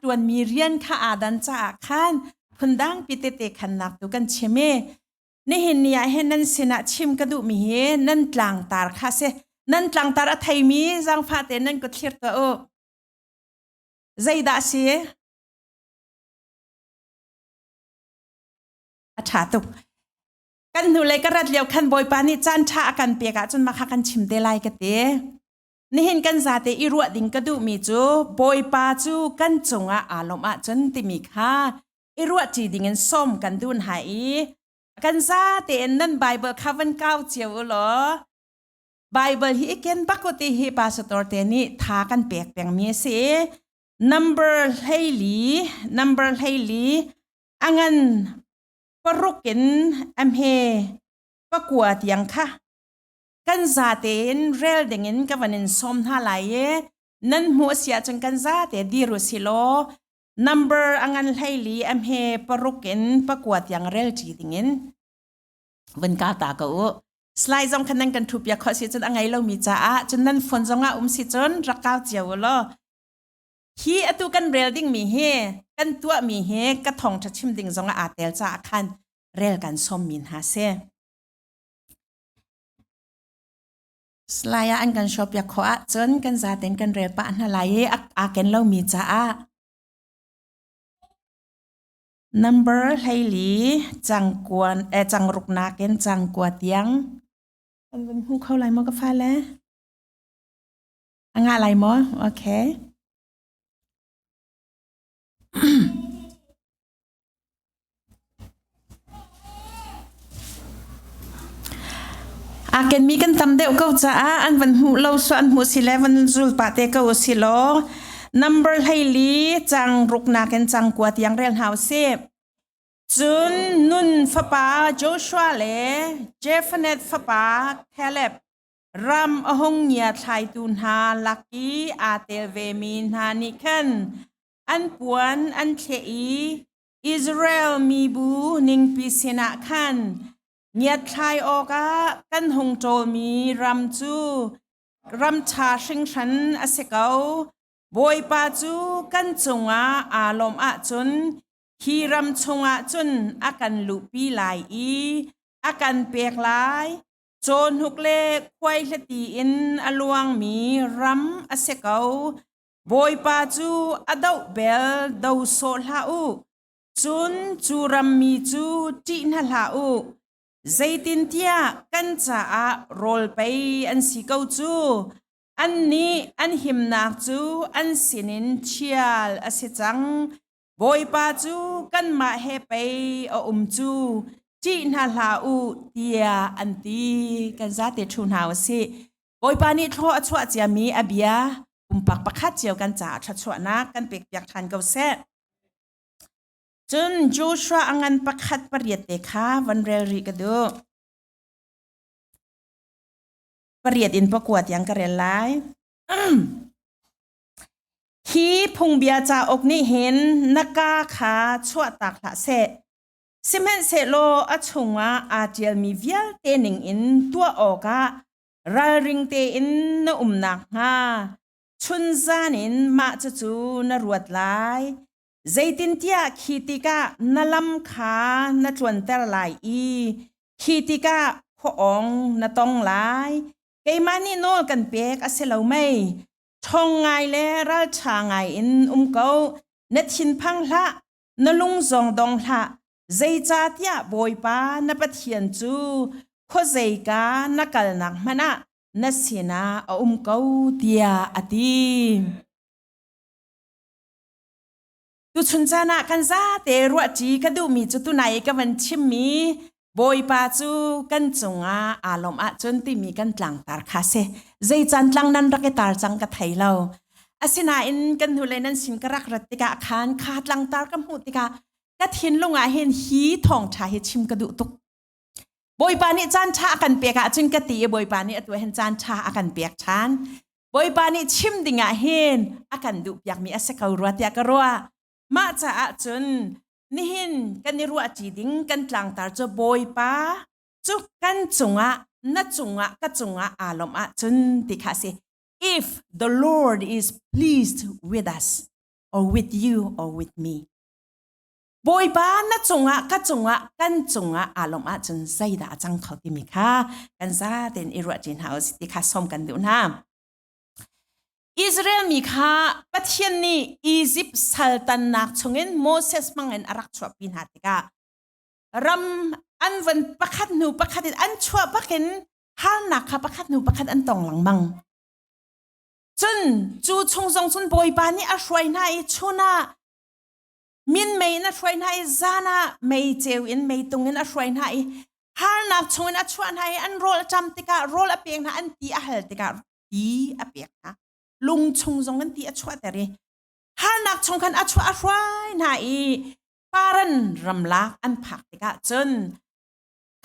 ตัวมีเรียนข้าอาดันจ้าขันพุนดังปิเตเตขันนักตุกันเชเมนี่เห็นเนี่ยเห็นนั่นสินะชิมกระดูมีเฮนั่นตลางตาค่ะเซนั่นตลางตาไทยมีจังฟาเตนั่นก็เทียร์ตัวโอใจด่าเสียอาชาตุกกันดูเลยก็รัดเลียวขันบอยปานี่จานชากันเปียกจนมาคักันชิมเดลัยกันเตนี่เห็นกันซาเตอีรัวดิ่งกระดูมีจูบอยปาจูกันจงอารมณ์จนติมีค่าอีรัวจีดิ่งเงินส้มกันดูนหายกันซาเตนนั่นไบเบิลคาวันเก้าเจียวเหรอไบเบิลฮีเกนปกติฮีปาสตอร์เตนี่ทากันเปียกเปียงมีเส number ให้ลีอังันปรุกินอัมเฮปะกัวเตียงค่ะกันซาเตนเรลเดงินกับวันนินส้มท่าไหลนั่นหัวเสียจนกันซาเตดีรุสิโล number อังันให้ลีอัมเฮปรุกินปะกัวเตียงเรลจีดิงินวันกาตาก็สไลด์จงคันนั้นกันทุบยาขอสิจนอังไงเรามีจ้าจนนั้นฝนจงอาสิจนรักก้าวเจียวล้อฮีอตุกันเรลดิ้งมีเฮกันตัวมีเฮกระทองทัดชิมดิ้งจงอาเตลจ้าคันเรลกันส้มมินฮาเซสไลด์อันกันชอบยาขอจนกันจะเต็นกันเรลปะอันอะไรอาเกนเรามีจ้าnumber ให้ลีจังกวนจังรุกนาเกนจังกวดยังมันเป็นหูเข้าไรมอกาแฟแล้วงาอะไรมอโอเคอาเกนมีกันทำเดียวก็จะอันวันหูเราส่วนหูสิเลวันจุลปาเตก็สิโล number ให้ลีจังรุกนาเกนจังกวดยังเรียนหาวเซจุนนุนฟปาโจชัวเลเจฟเนตฟปาแคเลบรัมอหงเนียไทยตุนฮาลักกี้อาเตเวมินฮานิคันอันปวนอันเทอีอิสราเอลมีบูนิงปิสินะคันเนียไทยออกากันหงโจมีรัมจูรัมชาชิงฉันอเสกเอาบอยปาจูกันจงอาลมอาจุนฮีรัมชงอาจุนอากันลุปีลายอากันเปียกลายโจนหุกเล่ควายละตีอินอลวงมีรัมอเสกเอาบอยปาจูอดาวเบลดาวโซลาอูจุนจูรัมมีจูจีนลาอูใจตินเทียกันจะโรลไปอันสิเกาจูอันนี้อันหิมนักจูอันสินินเชียลอเสจังบอยปาจูกันมาเฮไปจูจีน่าลาอูเตียอันตีกันซาเตชุนหาวสิบอยปานี่ทอชวเจียมีอเบียปักปักขัดเจียวกันจ่าชวนักกันเปียกอยากทานเกาเซจนโจชัวอังันปักขัดปริยเตค่ะวันเรริกดูปริยอินประกวดยังกระเรลไลฮีพุงเบียจ่าอกนี่เห็นนักกาขาชวตักละเซซิเมนเซโลอชงว่าอาเจียมีเวียเตนิงอินตัวออกะราริงเตอินนนักฮาชุนซานินมาจูนรวดลายใจตินเตียขีติกะนลำขานจวนเตอร์ลายขีติกะพอองนตองลายเกมานี่โนกันเปียกอเซลไม่ทองไงเลราชาไงอินเกาเนชินพังละนลุงจงดองละใจจ่าเตียบอยปานปะเทียนจูโคใจกานักลนักมันนะนสินาเกาเตียอดีตุชุนจานะกันซาเตรัวจีกันดูมีจุดไหนกันวันชิมมีบอยปาจูกันจงอารมณ์จนที่มีกันหลังตาคาเซใจจันหลังนั้นรักตาจังกับไทยเราอาศินาอินกันดูเลยนั้นสินกรักรัติกาคานขาดหลังตากับหูติกาก็ทิ้งลงเห็นฮีทองชาเฮชิมกระดูตุกบอยปานี่จานชากันเปียกจนกตีบอยปานี่ตัวเห็นจานชากันเปียกชันบอยปานี่ชิมดิ่งเห็นกันดูอยากมีอาศัยเขารัวเตียกรัวมาจะจนนี่เห็นกันนี่รัวจีดิ่งกันหลังตาจะบอยปาจุกันจงนัดจงก็จงอารมณ์จนติคาเซ if the Lord is pleased with us or with you or with me บอยบ้านนะจงอะก็จงอะกันจงอะอารมณ์อาจนใจด่าจังเขาติมิค่ะกันซาเต็นอิรัจินเฮาส์ที่ข้าส่งกันดูนะอิสราเอลมีค่ะประเทศนี้อียิปต์สัลตันนักชงเงินโมเสสมังเงินอารักชัวปินหัดติการำอันวันประคัดหนูประคัดอันชัวประคันฮานักค่ะประคัดหนูประคัดอันตองหลังมังจนจูชงทรงจนบอยบ้านนี้อาช่วยนายชูน่ามินไม่น่าช่วยนายจาน่าไม่เจียวอินไม่ตรงอินอาช่วยนายฮานักชงอินอาช่วยนายอันโรลจำติการโรลอเปียงนะอันตีอาเฮลติการตีอเปียงนะลุงชงทรงกันตีอาช่วยแต่เรฮานักชงกันอาช่วยนายปารันรำลักอันผักติกาจน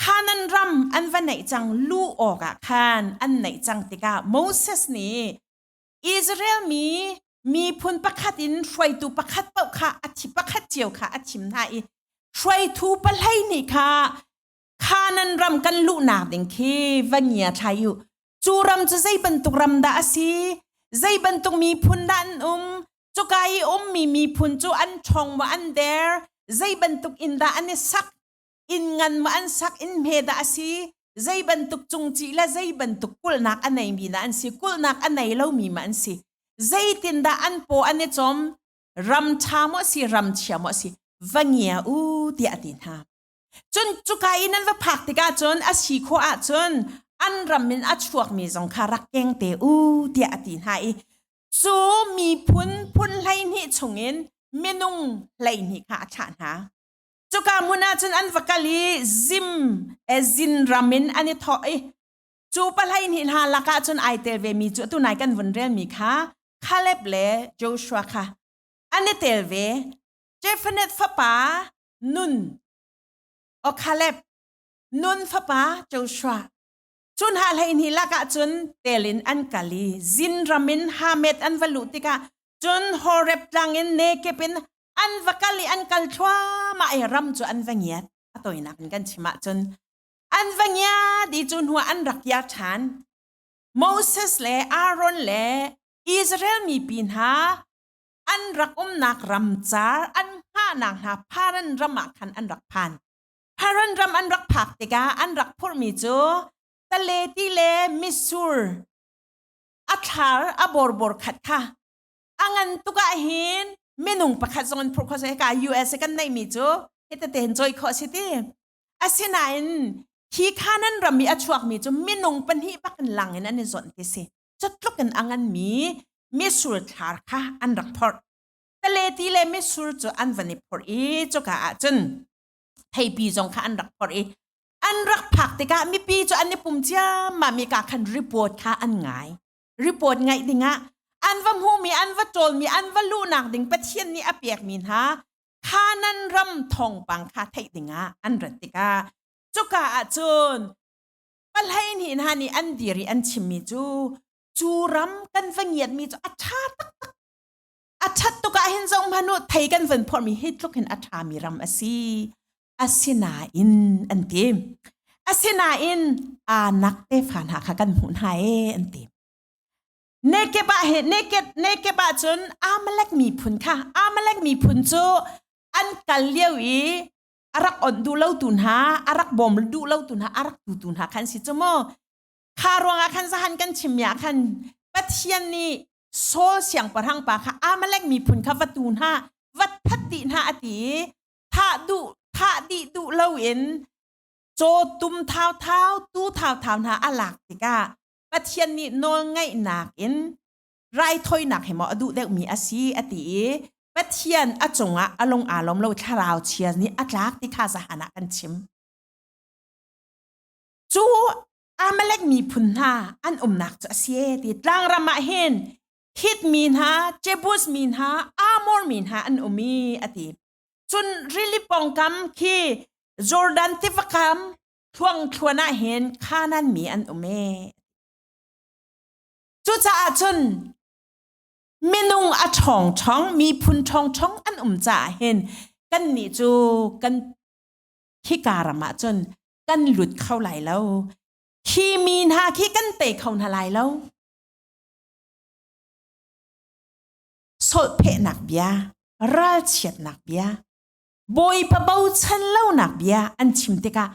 ข้านันรำอันวันไหนจังลู่ออกอะข้านอันไหนจังติกาโมเสสนี่อิสราเอลมีพุนประคัดอินช่วยตูประคัดเป่าค่ะอธิประคัดเจียวค่ะอธิมนายช่วยทูปะไลนี่ค่ะข้านันรำกันลู่นาดิงคีวันเนียชายุจูรำจะใจบรรทุกรำดาสีใจบรรทุกมีพุนดันจุกายมีพุนจูอันชงมาอันเดอร์ใจบรรทุกอินดาอันสักอินงันมาอันสักอินเมดาสีใจบรรทุกจงจีและใจบรรทุกกุลนักอันไหนมีนะอันสีกุลนักอันไหนเล่ามีมาอันสีใจตินดาอันโปอันเนจอมรำชามอสีรำเชียมอสีวันเนียที่อตินฮาจนจุกายนั้นว่าผักติกาจนอาชีโคอาจนอันรำมินอัชวกมีจงคารักเกงเตที่อตินฮาจูมีพุนไลนี่ชงเงินเมนุงไลนี่ค่ะฉานหาจุกามุนาจนอันวักลีซินรามินอันนี้ทอจูปะไลนี่หาลักจนไอเตลเวมีจูตุนายกันวันเรียนมีค่ะคาเล็บเลโจชัวค่ะอันนี้เตลเวเจฟเนตฟ้าป่านุนโอคาเล็บนุนฟ้าป่าโจชัวจุนหาไลนี่ลักจนเตลินอันกาลีซินรามินฮาเมดอันวลุติกาจนฮอเรบจังอินเนเกปินอันวักลีอันกัลชัวมาไอรำจูอันวังเงียดอตัวนักกันชิมะจนอันวังเงียดีจนหัวอันรักยาฉันโมเสสเลอารอนเลอิสราเอลมีปีนหาอันรักนักรำจาร์อันห้านางหาพารันรำมักขันอันรักพันพารันรำอันรักผักติกาอันรักพูดมีจูทะเลที่เลมิสซูร์อัฐาร์อบอร์ขัดค่ะอังันตุกะหินเมนุงประคัดส่งพวกเขาใช้กับ US กันในมิจูเฮตเตนจอยข้อสิทีอาศินัยที่ข้านั้นรำมีอัชวกมีจูเมนุงปัญหาปักกันหลังนั้นในส่วนที่สิจัดลุกกันอังันมีสุรทาร์ค่ะอันรักพอร์ทะเลที่เลมิสุรจูอันวันนี้พอร์จูกะอาจนให้ปีจงค่ะอันรักพอร์อันรักผักติกะมีปีจูอันนี้ปุ่มเจ้ามามีการคันรีพอร์ตค่ะอันไงรีพอร์ตไงดิงะอันว่าหูมีอันว่าโจลมีอันว่าลูนักดิ่งประเทศนี้อเปียกมีนะข้านั้นรำทองปังข้าไทยดิ่งอันรัติกาจุกาอาจนปลายนี่นะนี่อันดีรีอันชิมมีจูรำกันฟังเงียดมีจูอัชาตุกาเห็นจงมนุษย์ไทยกันฟังพอมีฮิตลุกเห็นอัชามีรำอาศินาอินอันเต็มอาศินาอินอานักเตฟานหากันหุ่นหายอันเต็มเนเกบะเห็นเนเกบะจนอามาเล็กมีพุนค่ะอามาเล็กมีพุนจูอันกัลเลียวอารักอ่อนดูเล่าตุนหาอารักบอมดูเล่าตุนหาอารักดูตุนหาคันสิจโมคารวงอาคันสหันกันชิมยาคันปัทยันนี่โซเสียงประทังปากค่ะอามาเล็กมีพุนค่ะวัดตุนหาวัดทัดดินหาอติท่าดิดูเล่าเอ็นโจตุมเท้าตู้เท้าหาอาลักติกาปัทยันนี่นอนไงหนักเอ็นไรถอยหนักให้หมอดูเด็กมีอาศีอติปัทยันอจงอลงอารมณ์เราชราวเชียนี่อัตลักษณ์ที่ข้าสหนะกันชิมจูอามาเล็กมีพุนหาอันหนักจะเสียติดร่างรำมาเห็นฮิตมีนหาเจบุสมีนหาอามอร์มีนหาอันมีอติจนริลิปองคำคีจอร์แดนทิฟคำช่วงชวนาเห็นข้านั้นมีอันเมจูจ่าจนเมนุงอาช่องมีพุนช่องอันจ่าเห็นกันนี่จูกันขี้การะมาจนกันหลุดเข้าไหลแล้วขี้มีนหาขี้กันเตะเข้าหลายแล้ว sol phe nak bia ral chiat nak bia boy pa bau chan lo nak bia an chim te ka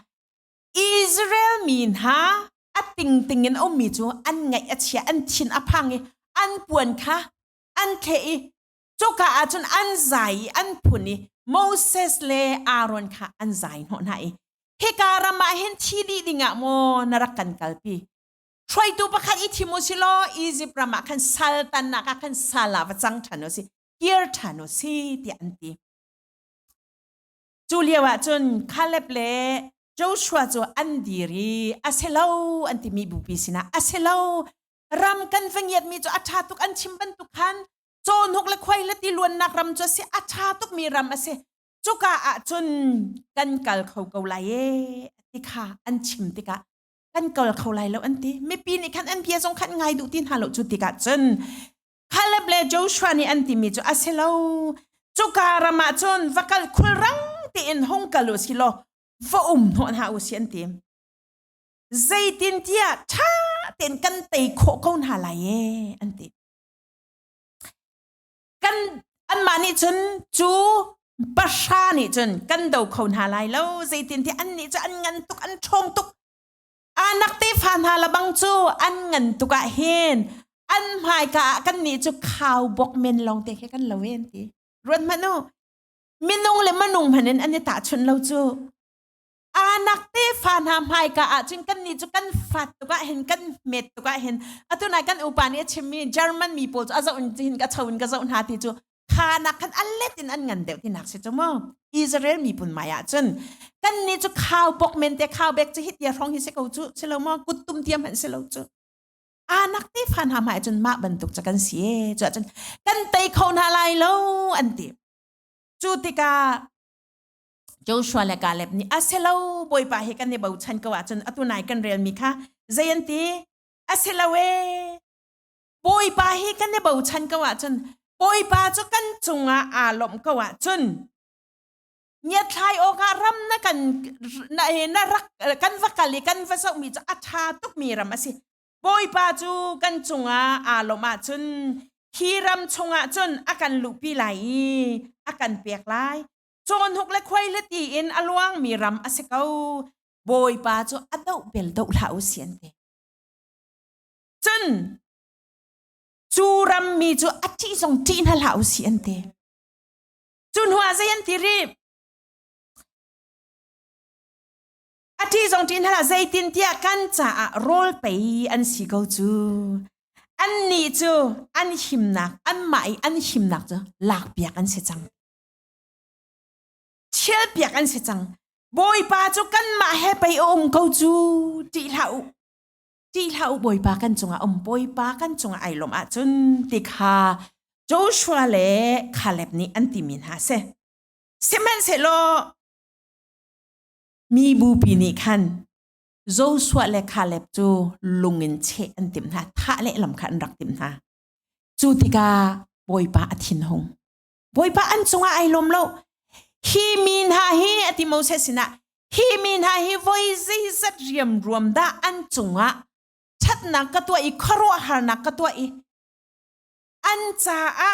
Israel min ha ating tingin om mi chu an ngai achia an chin apang an puan kha an the chu ka a chun an zai an phuni Moses le Aaron kha an zai no na he karama hen chi di dinga mo narakan kalpi try to pakhat ithi mo silo Egypt rama kan saltan na ka kan sala wa chang thano si kier thano si ti anti Julia wa chun Caleb le Joshua chu andiri aselo anti mi bu pisina aselo ram kan vangiat mi chu atha tuk an chimban tu khan chon hok le khwai le ti luan nak ram chu si atha tuk mi ram ase chuka a chun kan kal khau ko lai e ti kha an chim ti ka kan kal khau lai lo anti mi pi ni khan an pia jong khan ngai du tin halo chu ti ka chun Caleb le Joshua ni anti mi chu aselo chuka rama chun vakal khul rang ti in hong kalu silo va hon ha u sian tim zaitin tia tha ten kan tei kho kon ha lai e anti kan an mani chun chu pasha ni chun kan do khon ha lai lo zaitin ti an ni chu an ngan tuk an thong tuk anak te fan ha la bang chu an ngan tuka hen an mai ka kan ni chu khaw bok men long te kan lo wen ti ron manu minung le manung hanen an ta chun lo chu anak te fan ham hai ka a chun kan ni chu kan fat to ka hen kan met to ka hen atuna kan upani chimi German mi pol aza un hin ka chawin ka zaun ha ti chu khana kan allet in an ngan deu ti nak se chu mo Israel mi pun maya chun kan ni chu khaw pok men te khaw bek chu hit ya rong hi se ko chu selo mo kutum tiam han selo chu anak te fan ham hai chun ma ban tuk cha kan sie chu chun kan tei khon ha lai lo an ti chu ti ka Joshua le Caleb ni aselo boy pa he kan ne bau chan ka wa chun atunai kan rel mi kha zayanti aselawe boy pa he kan ne bau chan ka wa chun boy pa chu kan chunga alom ka wa chun nya thlai o ka ram na kan na he na rak kan vakali kan vasa mi cha atha tuk mi ram asi boy pa chu kan chunga aloma chun hiram chunga chun akan lupi lai akan pek lai chon hok le khwai le ti in alwang mi ram asekau boy pa chu adau bel dau lau sian te chun chu ram mi chu achi song tin ha lau sian te chun hwa zayan ti ri achi song tin ha zai tin tia kan cha rol pe an si go chu an ni chu an him nak an mai an him nak chu lak piak an se chang chel piak an se chang boy pa chu kan ma he pai ko chu ti lau boy pa kan chunga boy pa kan chunga ai lom a chun ti kha Joshua le Caleb ni an ti min ha se semen se lo mi bu pi ni khan Joshua le Caleb chu lungin che an tim ha tha le lam khan rak tim ha chu ti ka boy pa athin hong boy pa an chunga ai lom lo hi min ha hi ati Moses na hi min ha hi voice zat riam ruam da an chunga chat na ka to i kharo har na ka to i an cha a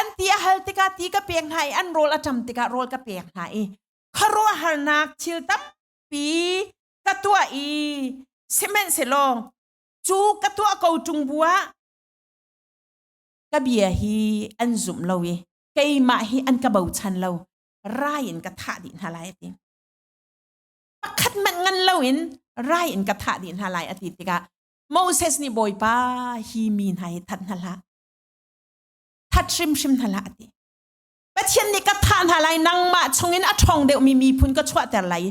an ti hal ti ka peng hai an rol atam ti ka rol ka peng hai kharo har na chil tam pi ka to i semen selo chu ka to ko tung bua ka bia hi an zum lo wi kai ma hi an ka bau chan lo rain ka tha din halai ti pakhat man ngan lo in rain ka tha din halai ati ti ka Moses ni boy pa hi min hai that hala that shim hala ati pathian ni ka tha halai nang ma chongin a thong de mi phun ka chwa ter lai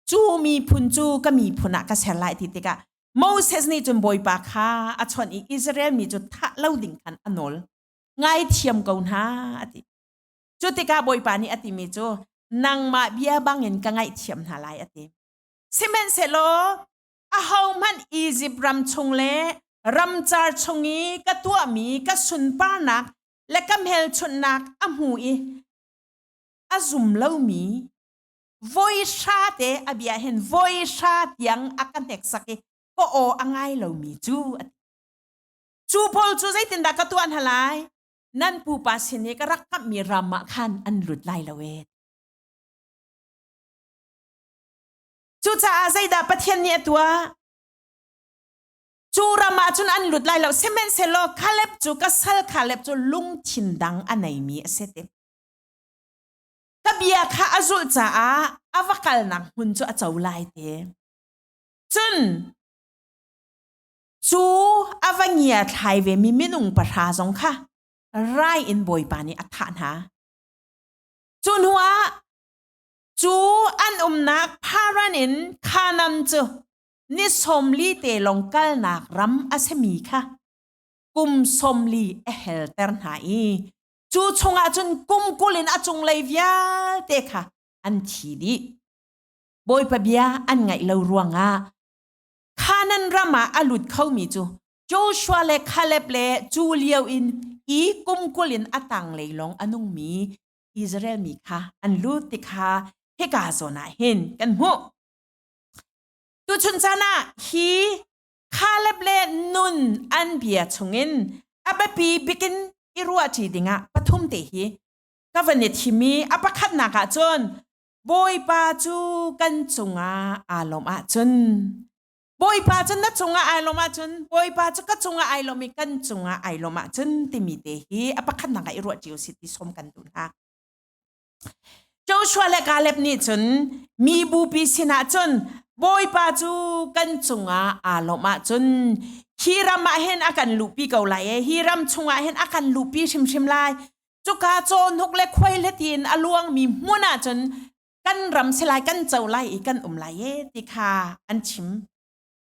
chu mi phun chu ka mi phuna ka sel lai ti ti ka Moses ni chun boy pa kha a chon i Israel mi chu tha lo ding khan anol ngai thiam kaun ha ati chutika boy pa ni ati mi chu nang ma bia bangin ka ngai thiam na lai ati semen selo a how man Egypt ram chung le ram char chungi ka tua mi ka sun par nak le kam hel chun nak amu i azum lo mi voi sha te abia hen voi sha tiang akan tek sake ko o angai lo mi chu chu pol chu zai tin da ka tuan halai นั่นปูปาสินีก็รักกับมีรามะขันอันหลุดไล่ละเวทจูจะอาศัยดาปะเทียนเนี่ยตัวจูรามาจุนอันหลุดไล่เราเซเมนเซโลคาเล็บจูก็สัลคาเล็บจูลุงชินดังอันไหนมีเสต็มกับเบียข้าอาจุลจ้าอาวกัลนักหุ่นจูอาเจ้าไล่เตจุนจูอาวเงียไทยเวมีมินุงประชาสงค่ะไรอินบอยปานีอัฐานหาจุนหัวจูอันนักพารันินคานันจูนิสมลีเตลงกัลนักรำอาเซมีค่ะกุมสมลีเฮลเตอร์หายจูชงอาจุนกุมกุลินอาจุงเลยวิาเตค่ะอันทีดีบอยปะเบียอันไงเรารวงคานันรามาอลุดเข้ามีจูโจชัวเลคาเลเปเลจูเลียวอินอีกุมกุลินอาตังเลยลงอนุมีอิสราเอลมีค่ะอันลูติค่ะเฮกาโซนาเห็นกันหัวตุชุนจานะฮีคาเลเบลนุนอันเบียชงอินอับปีบิกินอิรัวจีดิงะปฐุมเตฮีก็วันนี้ที่มีอับขัดนักจนบอยปาจูกันจงอารมณ์จนบอยปาจนนัดจงอารมณ์จนบอยปาจูก็จงอารมณ์กันจงอารมณ์จนที่มีเตฮีอับขัดนักอิรัวจิวสิทธิสมกันตุนะโจชัวเลกาเล็บนี่จนมีบูปีสินะจนบอยปาจูกันจงอารมณ์จนฮีรำมาเห็นอาการลูปีเกาไหลฮีรำชงเห็นอาการลูปีชิมไลจุกาโจนหกเล็กควายเล็ตีนอลวงมีมัวนาจนกันรำสลายกันเจ้าไหลกันไหลติคาอันชิม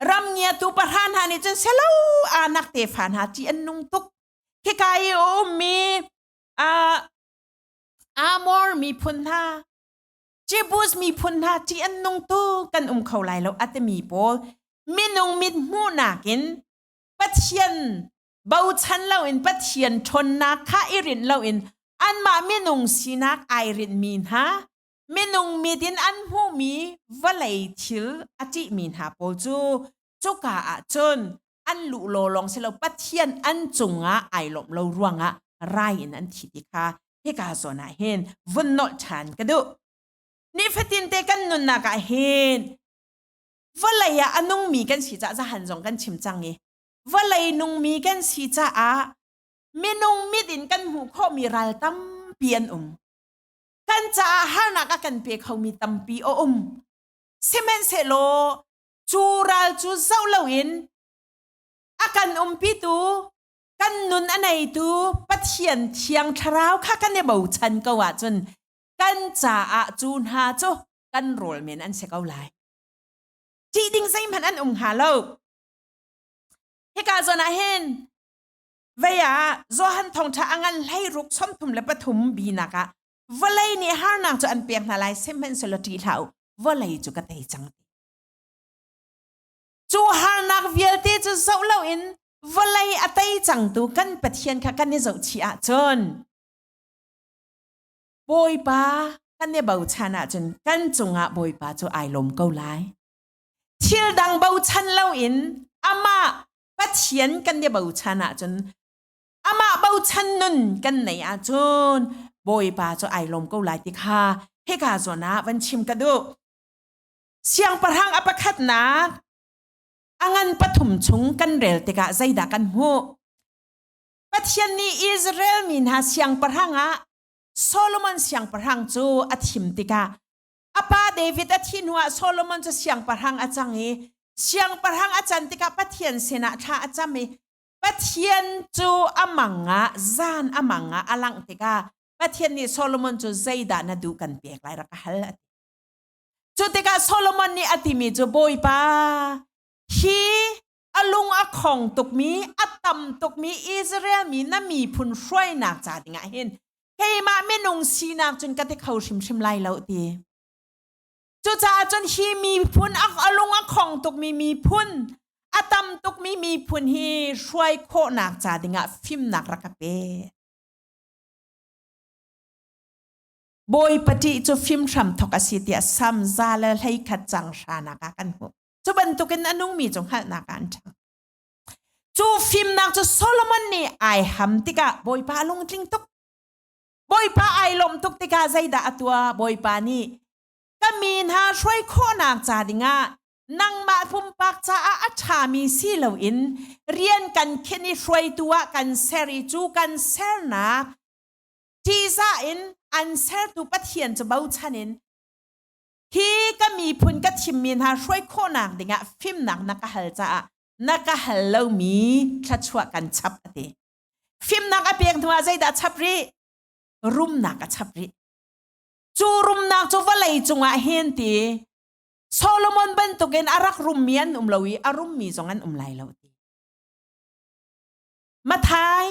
รำเงียตูประธานหานี่จนเสลาอานักเตฟานหาจีอันนุงตุกเคกายโอมีอามอร์มีพุนหาเจบูสมีพุนหาจีอันนุงตุกันเขาไหลแล้วอัตมีโปมินุงมิดมูนากินปัทเทียนเบาชันเราอินปัทเทียนชนนักข้าอิรินเราอินอันมามินุงสีนักไอรินมีนฮะมินุงมีดินอันหูมีวะเลยทิลอจิมีนฮะโปจูจุกาอาจนอันลุโลลองเสเราปัทเทียนอันจงไอหลบเรารวงไรนันทิดิคาเฮกาโซนาเฮนวันนอชันกระดูนี่ฟตินเตกันนุนนักเฮนว่าเลยอันนุ่งมีกันสีจะหันจงกันชิมจังเอว่าเลยนุ่งมีกันสีจะมีนุ่งมีดินกันหูข้อมีรัลตั้มเปียนกันจะหานักกันเปียเขามีตั้มปีเซเมนเซโลจูรัลจูเศร้าเลวินอากันปีตูกันนุนอันไหนตูปัทเทียนเทียงชราวข้ากันเนี่ยเบาชันก็ว่าจนกันจะจูนหาโจกันโรลเมนอันเสกเอาไลจีดิงไซมันอันหาโลเฮกาโซนาเฮนเวียโจฮันทองชาอังันไล่รุกซ้อมทุมและปฐุมบีนักวะเลยนี่ฮานักจะอันเปียกนาไลเซมเป็นสลตีเท่าวะเลยจุกเตยจังจูฮานักเวียลเตจะเจ้าเล่าอินวะเลยอเตยจังตูกันปะเทียนค่ะกันเนี่ยเจ้าชีอาจนบอยปากันเนี่ยเบาชันจนกันจงบอยปาจูไอลมเกาไลทิลดังเบาชันเล่าอินอามาปัทเทียนกันเนี่ยเบาชันจนอามาเบาชันนุนกันไหนจนบอยปาจูไอลมเกาไลติคาเฮกาโซนาวันชิมกระดูเสียงประทังอปคัดนาอังันปฐุมชงกันเรลติกาใจดากันหูปัทเทียนนี่อิสราเอลมีนาเสียงประทังโซโลมอนเสียงประทังจูอัติมติกาอาปาเดวิดอธินว่าโซโลมอนจะเสียงประทังอาจังเสียงประทังอาจารย์ติกาปัทเทียนเสนาชาอาจารย์ปัทเทียนจูอามังจานอามังอลังติกาปัทเทียนนี่โซโลมอนจูใจดานาดูกันเปียกไรรักฮัลจูติกาโซโลมอนนี่อติมีจูบอยปาฮีอลุงอของตุกมีอัตตมตุกมีอิสราเอลมีน่ามีพุนช่วยนักจ่าติงเห็นเฮมาไม่นงสีนักจนกระทั่งเขาชิมไล่แล้วตีจูจ่าจนฮีมีพุนอลุงอของตุกมีพุนอัตตมตุกมีพุนฮีช่วยโคนักจ่าติงฟิมนักรักเป้บอยปฏิจูฟิมทำทกสิทธิ์ซ้ำซาและให้ขัดจังชานักกันหัวจูบันตุกันอนุมีจงหันนักกันจัง จูฟิมนักจูโซโลมอนนี่ไอฮัมติกาบอยปาลงจริงตุกบอยปาไอลมตุกติกาใจด่าตัวบอยปานี่ก็มีหาช่วยข้อนักจ่าดิงานังมาพุ่มปักจ่าอัชามีสิเหลวินเรียนกันแค่นี้ช่วยตัวกันเซริจูกันเซร์นักที่จะอินอันเซร์ตุปัทเทียนจะเบาชันินที่ก็มีพุ่นก็ทิมมีหาช่วยข้อนักดิงาฟิมนักนักฮัลจ่านักฮัลเลวมีชัดชัวกันชับอดีฟิมนักอเปียงทัวใจด่าชับรีรุมนักชับรีจูรุมนักจูว่าเลยจงอาเห็นตีโซโลมอนเป็นตุกินอารักรุมเมียนลวีอารุมมีจงอันไลเลวตีมาท้าย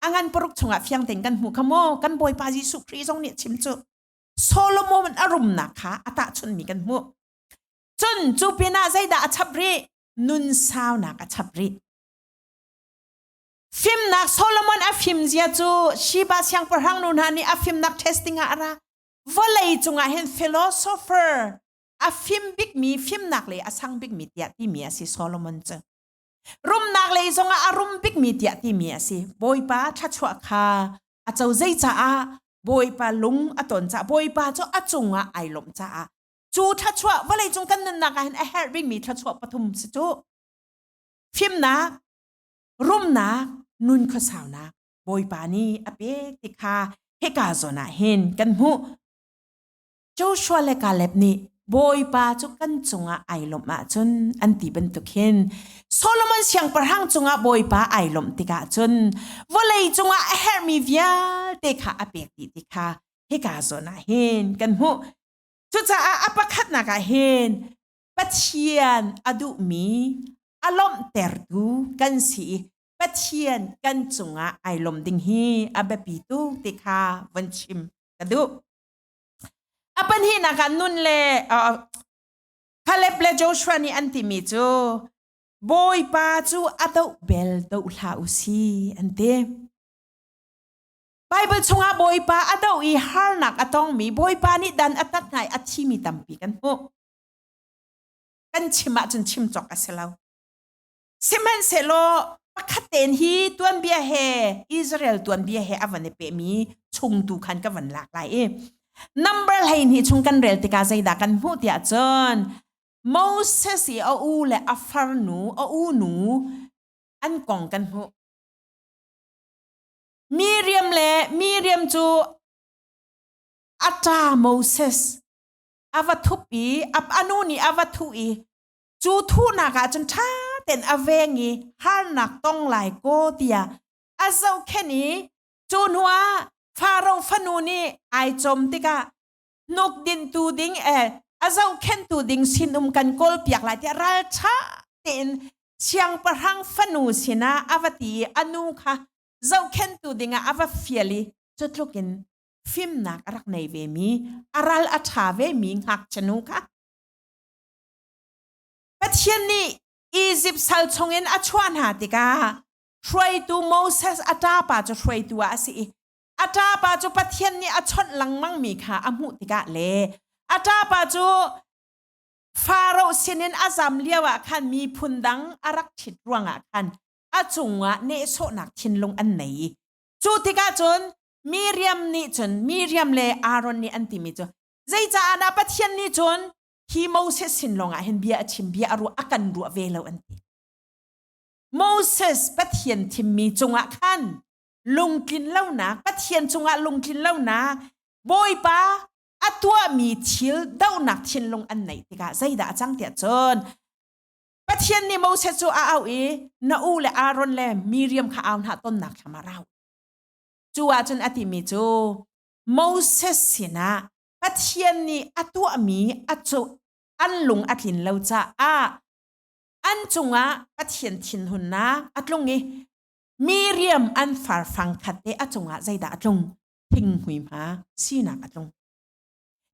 อังันปรุกจงอาเฟียงเต็งกันหูขโมกันบอยปาจิสุครีจงเนี่ยชิมจูโซโลมอนอารุมนักค่ะอัตชนมีกันหูจนจูปีน่าใจด่าชับรีนุนสาวนักชับรีฟิมนักโซโลมอนอฟิมเจียจูชีบาเสียงประหังนุนฮันนี่อฟิมนักเทสติ้งอะไรว่าเลยจงอาเห็นฟิโลโซเฟอร์อฟิมบิ๊กมีฟิมนักเลยอสังบิ๊กมีเตียที่มีสิโซโลมอนเจรุมนักเลยจงอารุมบิ๊กมีเตียที่มีสิบอยปาทัชชัวคาอาเจ้าใจจ้าบอยปาลุงอตนจ้าบอยปาเจ้าอาจงอาไอลมจ้าจูทัชชัวว่าเลยจงกันนักเห็นเฮร์บิ๊กมีทัชชัวปฐุมสิจูฟิมนักรุมนักนุนข้าสาวนักบอยปานีอเปกติคาเฮกาโซนาเห็นกันหูเจ้าชัวเลกาเล็บนี้บอยปาจุกันจงอาไอลมมาจนอันตีเป็นตุกเห็นโซโลมอนเสียงประหังจงอาบอยปาไอลมติกาจนว่าเลยจงอาเฮร์มีวิอาเตคาอเปกติคาเฮกาโซนาเห็นกันหูจุจ้าอปะคัดนักเห็นปัจเจียนอดุมีอารมณ์เตอร์ดูกันสีปัจเจียนกันจงอาไอลมดิงฮีอเบปีตูติคาวันชิมกระดูอปันฮีนักนุนเลคาเล็บเลโจชัวนี่อันติมิจูบอยปาจูอัตเบลตูลาอุซีอันเดไบเบิลชงอาบอยปาอัตอีฮาร์นักอัตองมีบอยปานี่ดันอัตไงอัตชิมิตัมปีกันโฮกันชิมะจนชิมจอกอัสลาวซิเมนเซโลปักเตนฮีตัวนเบียเฮอิสราเอลตัวนเบียเฮอวันเนเปมีชงตูคันกับวันหลากหลายnumber ให้นี่ชงกันเรลติกาใจดักกันพูดอย่างจนโมเสสเอาอูและอัฟาร์นูเอาอูนูอันกองกันหูมีเรียมและมีเรียมจูอาจาโมเสสอาวัตุปีอับอนุนีอาวัตุอีจูทูนักจนท้าเต็นอเวงีฮาร์นักต้องหลายโกเตียอาเจ้าแค่นี้จูนัวฟาโรฟานูนี่ไอจมติกานกดินตูดิงอาเจ้าแค่ตูดิงสินุมกันกอลเปียกหลายที่ราชาเต็นเชียงประหังฟานูสินะอวตีอนุค่ะเจ้าแค่ตูดิงอวเฟียลีจุดลูกินฟิมนักรักในเวมีอารัลอัฐาเวมีหักชนุค่ะปัจเจียนนี้อียิปต์สัลชงเงินอัชวานหาติกาช่วยตัวโมเสสอัตาปาจะช่วยตัวอาศิอัตาปาจูปัจเจียนนี้อัชดลังมังมีค่ะอมุติกาเลอัตาปาจูฟาโรห์สินินอาซามเลียวะคันมีพุนดังอารักฉิดรวงะคันอาจุงะเนโซนักชินลงอันไหนจูติกาจนมีเรียมนี่จนมีเรียมเลอารอนนี่อันติมิจนใจจะอานาปัจเจียนนี่จนที่โมเสสสินลงอ่ะเห็นเบียชิมเบียอารัวอากันรัวเวลาอันตีโมเสสปัจเจียนทิมมีจงอ่ะคันลุงกินเล่านะปัจเจียนจงอ่ะลุงกินเล่านะบอยปาอัตัวมีชิลดาวนักชินลงอันไหนติกาใจด่าจังเตียจนปัจเจียนนี่โมเสสจูเอานาอูและอารอนและมีเรียมข้าวหน้าต้นนักชมาเราจูอาจนอติมีจูโมเสสสินะปัจเจียนนี่อัตัวมีอัจูอันลุงอัดลินเราจะอันจงอ่ะปัจเจียนทินหุนนะอัดลงงี้มีเรียมอันฟาร์ฟังขัดเตอัดจงอ่ะใจด่าอัดลงทิ้งหุยมาสีนักอัดลง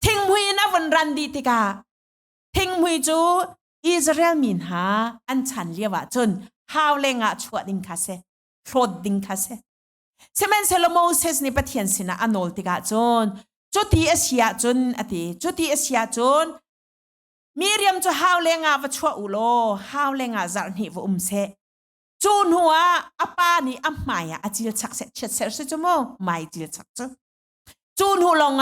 ทิ้งหุยนะวันรันดีติกาทิ้งหุยจูอิสราเอลมินหาอันฉันเรียกว่าจนฮาวเลงอ่ะชวดดิงคาเซโครดดิงคาเซเซมันเซโลโมเซสนี่ปะเทียนสินะอันโนลติกาจนจุดที่เอเชียจนอติจุดที่เอเชียจนมีเรียมจูฮาวเลงอ่ะวัชวอุโลฮาวเลงอ่ะจารนิวเซ จูนหัวอปานี่อัมหมายอาจิลชักเสร็จเสร็จสิจโมไม่จิลชักจูนหัวลง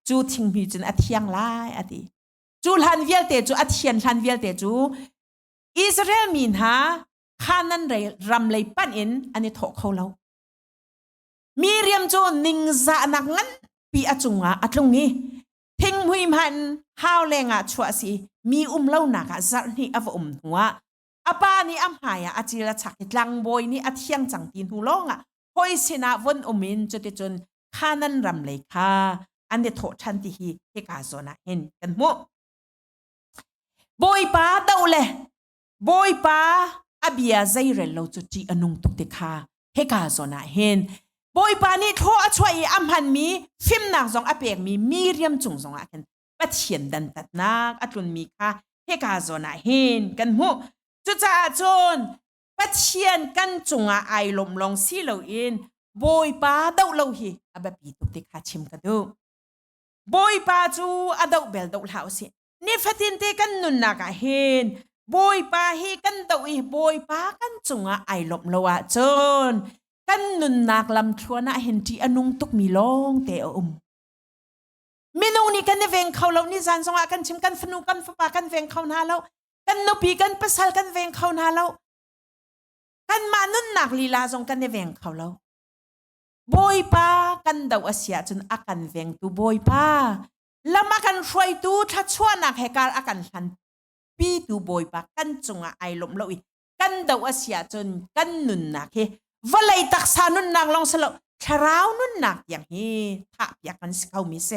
จูทิ้งมีจนอธิยังไล่อดีจูหันเวียลเตจูอธิยันหันเวียลเตจูอิสราเอลมีนฮะข้านั้นเลยรำเลยปั้นอินอันนี้ถกเขาแล้วมีเรียมจูนิงซานักงั้นปีอจุงอัดลงนี้ทิ้งหุยมันฮาวเลงชัวสิมีเล่าหนักจัดนี่อวหัวอปานี่อัมหายอาจิลชักลังบอยนี่อธิยังจังตีนหูลงหอยสินาวนมินจุดจนข้านั้นรำเลยค่ะอันนี้ถกทันทีเฮกาโซนาเห็นกันมั้งบอยป้าเดาเลยบอยป้าอเบียใจเรลเราจุดจีอนุงตุกเดค่ะเฮกาโซนาเห็นบอยป้านี่โทษช่วยอัมพันมีฟิมนักจงอเปกมีเรียมจุงจงอากันปัดเฉียนดันตัดนักอัตุนมีค่ะเฮกาโซนาเห็นกันมั้งจุดจ้าจนปัดเชียนกันจุงไอลมลองซีเหลาอินบอยป้าเดาเราฮีอับปีตุกเดค่ะชิมกันดูบอยป้าจูอดาเบลเดาเหล่าสินี่ฟัดินเตกันนุนนักเห็นบอยป้าฮีกันเดาอีบอยป้ากันจุงไอลมลาวจนกันนุนนักลำทัวน่ะเห็นที่อนุงตุกมีลงเตอมินูนี่กันเวงเขาเรานี่จันสงกันชิมกันฟนูกันฟ้ากันเวงเขาหน้าเรากันนบีกันปัสสาวกันเวงเขาหน้าเรากันมานุนนักลีลาจงกันเวงเขาเราบอยป้ากันเดาอาเซียจนอากันเวงตูบอยป้าแล้วมากันช่วยตูทัดชวนนักเหการอากันหันปีตูบอยป้ากันจงไอลมเราอีกันเดาอาเซียจนกันนุนนักเฮว่าเลยตักษานุนนักลองสลบชราวนุนนักอย่างเฮถ้าอยากกันสเขามิเซ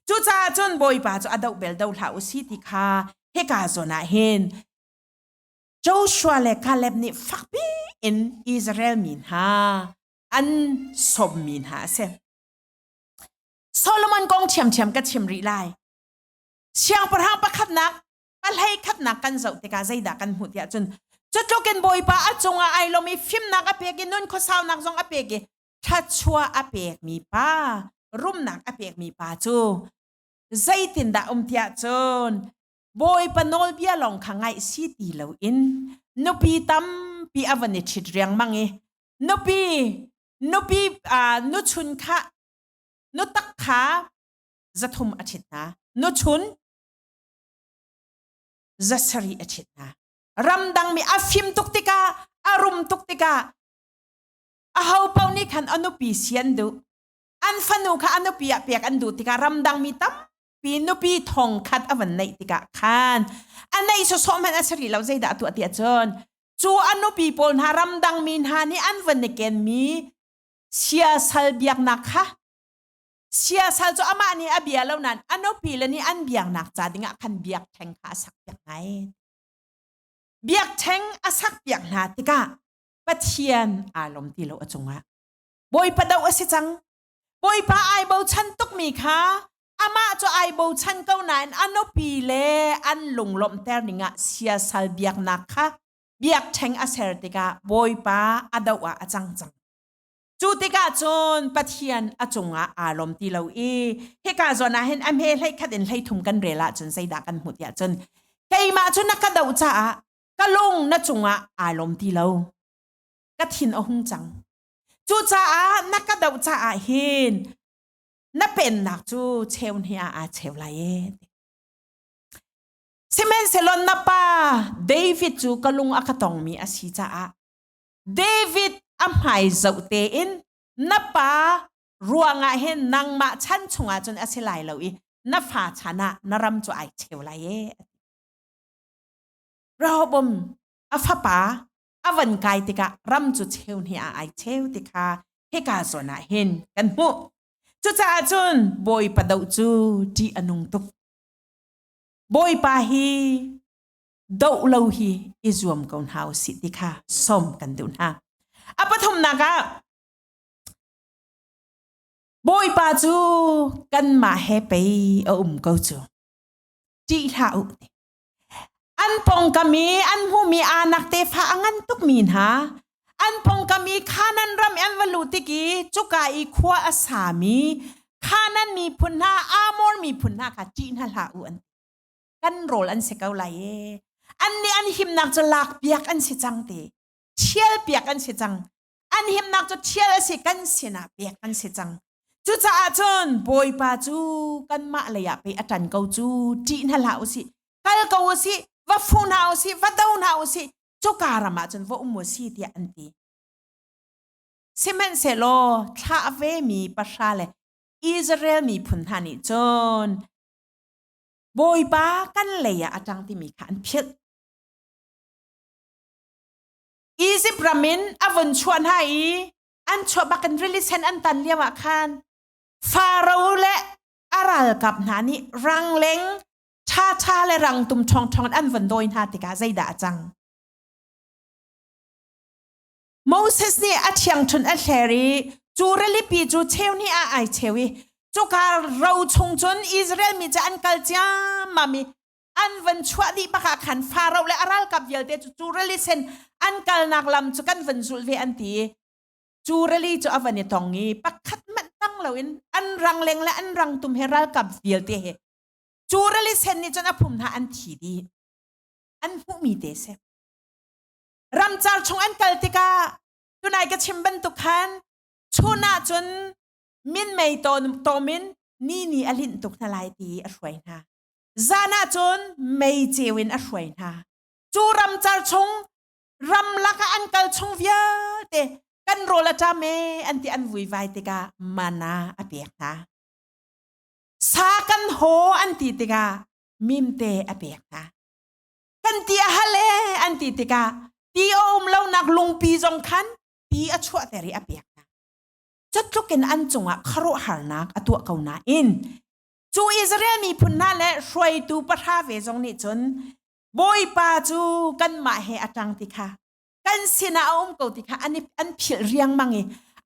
จูจ้าจนบอยป้าจูอดาเบลดาวหาอุสิติคาเฮกาโซนาเฮนโจชัวเลคาเลบนี่ฟักบีอินอิสราเอลมินฮาอันสมมินหาเซโซโลมอนกองเฉียมกับเฉียมรีไลเชียงประหังประคัดนักกันให้คัดนักกันเจ้าติกาใจดักกันหุดยาจนจุดโจกันบอยป้าจงไอโลมีฟิมนักอเปกินุนข้อสาวนักจงอเปกิทัดชัวอเปกมีป้ารุ่มนักอเปกมีป้าจูใจตินดาเทียจนบอยปนอลเบียลองขังไอซีตีเหลาอินนุปีตั้มปีอวันนิชิดเรียงมังเอนุปีนุชุนค่ะนุตักขาจะทุ่มอาทิตย์นะนุชุนจะสรีอาทิตย์นะรำดังมีอาฟิมตุกติกาอารมณ์ตุกติกาอาหาวเปานี่ขันอนุปีเสียนดูอันฟันุค่ะอนุปีเปียกอันดูติการำดังมีตั้มปีนุปีทองคัดอวันในติกาขันอันในสุสมันอาสรีเราใจด่าตัวเตียจนจูอนุปีปนหารำดังมีนหานี่อันวันในเกณฑ์มีเสียสัลเบียกนักค่ะเสียสัลจูอามานี่อเบียแล้วนั้นอนุปีแล้วนี่อันเบียกนักจ้าดิ่งขันเบียกแทงขาสักอย่างไงเบียกแทงอาสักอย่างนาติกาปะเทียนอารมณ์ที่เราจงว่าบอยปะดาวสิจังบอยปะไอเบาชันตุกมีค่ะอามาจะไอเบาชันเก้านั้นอนุปีเลอันหลงลมแต่ดิ่งเสียสัลเบียกนักค่ะเบียกแทงอาเซอร์ติกาบอยปะอดาวอาจังจูติกาจนปะเทียนอจงอารมณ์ที่เราเฮกาจนนะเห็นอันเฮให้ขัดเอ็นให้ทุ่มกันเรละจนใส่ดักกันหมดยาจนเฮมาจนนักกระดาวจ้ากะลงนัจงอารมณ์ที่เรากะทินเอาหงจังจูจ้านักกระดาวจ้าเห็นนับเป็นนักจูเชวเนียเชวไลเอซิเมนเซลอนนับป้าเดวิดจูกะลงอากาตองมีอาศิจ้าเดวิดอัมไฮเจ้าเตอินนับป้ารัวงาเห็นนางมาชันชงอาจนอาศิไลเราอีนับฝาชนะนรำจูไอเชวไลเอเราบมอาฟ้าป่าอวันไกติกะรำจุดเชวเนียไอเชวติกาเฮกาโซนาเห็นกันหูจุจ้าจุนบอยปะดาวจูดีอนุงตุกบอยปาฮีดาวเลาฮีอิจวมกันหาวสิติกาสมกันดุนฮะอปทุมนักะบอยปาจูกันมาเฮไปกูจูจีท่าอุอันปงกามีอันหูมีอานักเตฟ้าอันตุกมีนฮะอันปงกามีข้านั้นรำอันวลูติกีจุกาอีขวาอาสามีข้านั้นมีพุนหาอามอร์มีพุนหากาจีนฮะลาอุอันกันโรลอันเสกเอาไลอันนี้อันหิมนักจะลากเบียกอันสิจังเต เชียลเปียกันสิจังอันหิมนักจะเชียลสิกันสินะเปียกันสิจังจูจ่าจนบอยปาจูกันมาเลยอะไปอาจารย์เกาจูจีนหลาสิกัลเกาสิว่าฟูนเอาสิว่าดาวนาสิจูการามาจนว่าอุโมสิที่อันตีซิเมนเซโลท้าเวมีปัชาเลอิสราเอลมีพุนธานิจนบอยปากันเลยอะอาจารย์ที่มีขันเพิดอียิปต์รามินอวันชวนให้อันชวบักันริลิเซนอันตันเลียวะคันฟาโรห์และอาราลกับนานี่รังเล็งชาและรังตุมทองอันวันโดยนาติกาใจด่าจังโมเสสนี่อัจฉริยะอัลเลรีจูเรลิปีจูเชวนี่อาไอเชวีจูการเราชงจนอิสราเอลมีจะอันกัลจามามีอันวันชวดีปะกาขันฟาโรห์และอาราลกับเยลเดจูเรลิเซนอันกัลนักลำจูกันวันจุลเวอันตีจูเรลีจูอวันเนตองงี้ปักขัดมันตั้งเราอินอันรังเลงและอันรังตุมเฮรัลกับเวียลเตะจูเรลีเซนนี่จนอภุมท่าอันทีดีอันผู้มีเตเซรำจาร์ชงอันกัลติกาตุนายกชิมบันตุขันชูน่าจนมินไม่โตมินนี่อลินตุกทลายตีอช่วยนะจาน่าจนไม่เจวินอช่วยนะจูรำจาร์ชงรำลักอันกัลชงเวียเตกันโรลาจาเมอันที่อันวุ่นวายติกามานาอเปียกนะสากันโหอันที่ติกามิมเตอเปียกนะกันที่ฮัลเลอันที่ติกาที่อมเล่านักลุงปีจงคันปีอชัวแต่รีอเปียกนะจัดลุกินอันจงอ่ะคารุหานักอตัวเขาหน้าอินจูอิสราเอลมีพุนนาและช่วยตูปะทาเวจงนี่จนบอยปาจูกันมาเฮอจังติกากันสินะอมกูติค่ะอันผิดเรียงมังเอ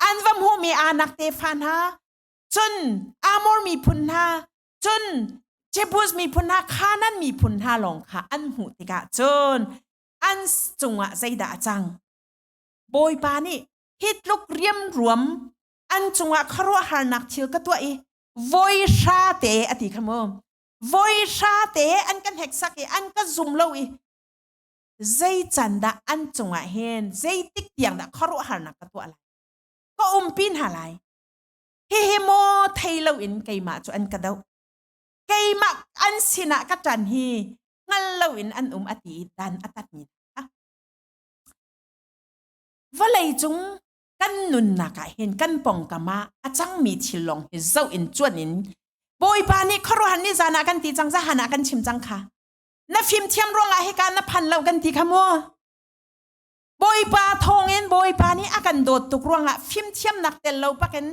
อันว่ามูมีอานักเตฟานฮะจนอามอร์มีพุนฮะจนเจบูสมีพุนฮะข้านั้นมีพุนฮะลงค่ะอันหูติค่ะจนอันจงอ่ะใจด่าจังบอยปานี่ฮิตลุกเรียมรวมอันจงอ่ะครัวหานักเชียวกับตัวเอวอยชาเตอติขโมวอยชาเตอันกันเฮกซักเออันก็ซุ่มเลวใจจันดาอันจงอ่ะเห็นใจติ๊กเตียงดาคารุหานักตัวอะไรก็ปินหาไรเฮโมไทยเราอินไกมาจอันกระดาไกมาอันสินะกัจันฮีงั้นเราอินอันอติดันอัตัดนี้นะว่าเลยจงกันนุนนักเห็นกันปองกามาอาจังมีทิลองเฮเจ้าอินจวนอินบอยปานี่คารุหันนี่จานากันตีจังจะหานากันชิมจังค่ะนับฟิมเทียมร้องให้การนับพันเรากันทีขโมยบอยปาทองเอ็นบอยปานี่อากันโดดตุกร้องอ่ะฟิมเทียมนักเตลเราปะกัน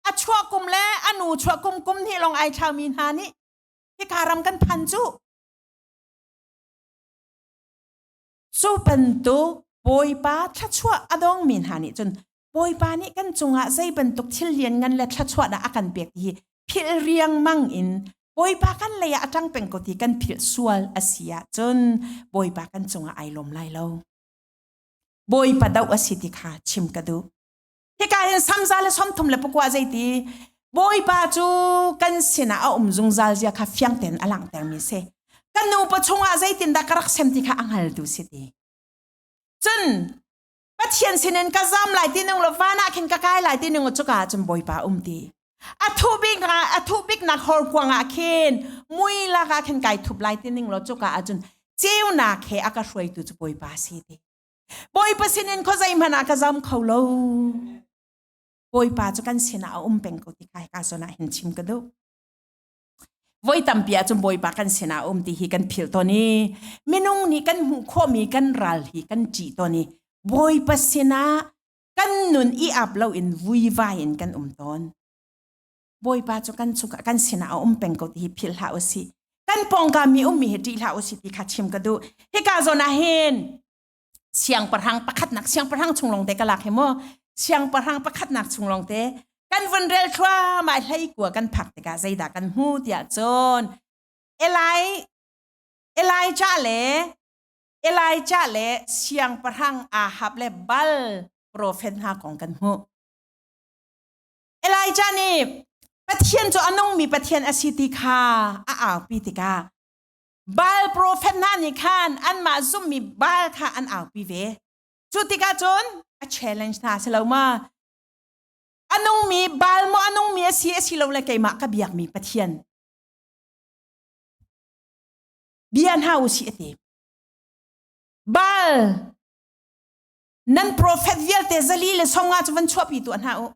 อัชัวกุมและอนูชัวกุมที่ลองไอชาวมีนฮานี่ที่การำกันพันจูเป็นตุบอยปาชัชัวอดองมีนฮานี่จนบอยปานี่กันจงอ่ะใจเป็นตุกที่เลียนเงินและชัชัวดาอากันเปียกที่พิเรียงมังอินบอยปากันเลยอาจังเป็นกติกันผิดส่วนอาเซียจนบอยปากันจงไอลมไล่เราบอยปาดาวอาศิติค่ะชิมกระดูที่การซ้ำซาและซ้ำทุ่มและปกว่าใจตีบอยปาจูกันสินะเอาจงซาลเจียค่ะเฟียงเต็นอลังเตอร์มิเซกันนูปะชงอาใจตินดักรักเซมติค่ะอังฮัลดูสิตีจนปัจเจียนสินก็ซ้ำหลายที่หนึ่งละฟ้านาขินก็ใกล้หลายที่หนึ่งจุกาจนบอยปาตีอัทุบิกนักฮอลกวางอาเคนมุยลากาเคนไก่ทุบไล่ที่หนึ่งเราจุกอาจนเจ้านาเคอากาช่วยตุจบอยปาสิเดบอยปาสินเขาใจมันอากาจำเขาโลบอยปาจุกันสินะเป็นกติกาการสนะเห็นชิมกันดูบอยตั้มเปียจนบอยปากันสินะที่ฮีกันผิวตัวนี้ไม่นุ่งนี่กันหูข้อมีกันรัลฮีกันจีตัวนี้บอยปาสินะกันนุนอีอับเราอินวุยวายอินกันตอนบอยปาจุกันสุกกันสินะเป็นกติพิลหาอสิกันปองกามีมีเหตุหาอสิที่ขัดชิมกันดูเฮกาโซนาเฮนเสียงประทังประคัดหนักเสียงประทังชงลงเตกลักเฮโมเสียงประทังประคัดหนักชงลงเตกันวันเรลชัวมาให้กลัวกันผักเตกาใจด่ากันหูเดียจนเอไลจ้าเล่เสียงประทังอาฮับเล่บัลโปรเฟนหาของกันหูเอไลจ้านี่ปะเทียนจะอนงมีปะเทียนอสิติคาปีติกาบาลโปรเฟนนานิคานอันมาซุมมีบาลค่ะอันปีเวจ จุดที่กาจนa challenge ท่าสิเรามาอันนงมีบาลโมอันนงมีเสียสิเราเลยไกมากับเบียกมีปะเทียนเบียนหาอุสิเตบาลนั่นโปรเฟตเวลเตซาลีเลยส่งงาจวันชั่วปีตัวหาอุ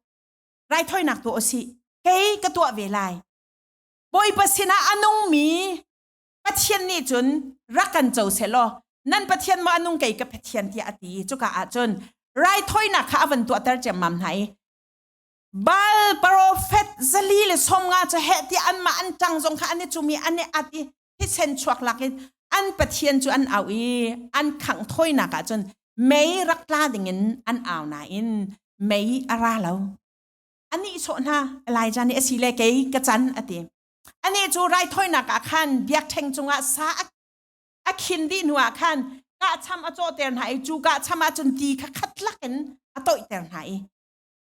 ไรถ้อยหนักตัวอุสิเกยกตัวเวลัยบอยปัสสินะอันนงมีปะเทียนนี่จนรักกันเจ้าเสลอนั่นปะเทียนมาอันนงเกยกับปะเทียนที่อดีจุกอาจนไรถ้อยหนักข้าวันตัวเตอร์จะมั่มไหนบาลโปรเฟตซาลีเลยส่งงาจะเหตุที่อันมาอันจังจงข้าอันนี้จูมีอันนี้อดีที่เซนชวกลักอันปะเทียนจูอันเอาอีอันขังถ้อยหนักจนไม่รักลาดิ่งอันเอาหนาอินไม่อะไรแล้วอันนี้โซนฮะอะไรจานี่สิเลกกระจันอดีอันนี้จูไรถ้อยหนักขันเบียกเทงจงอาสาอักขินดีนัวขันกะทำอโจเตนหายจูกะทำอาจนดีคัดลักกันอโตอีเตนหาย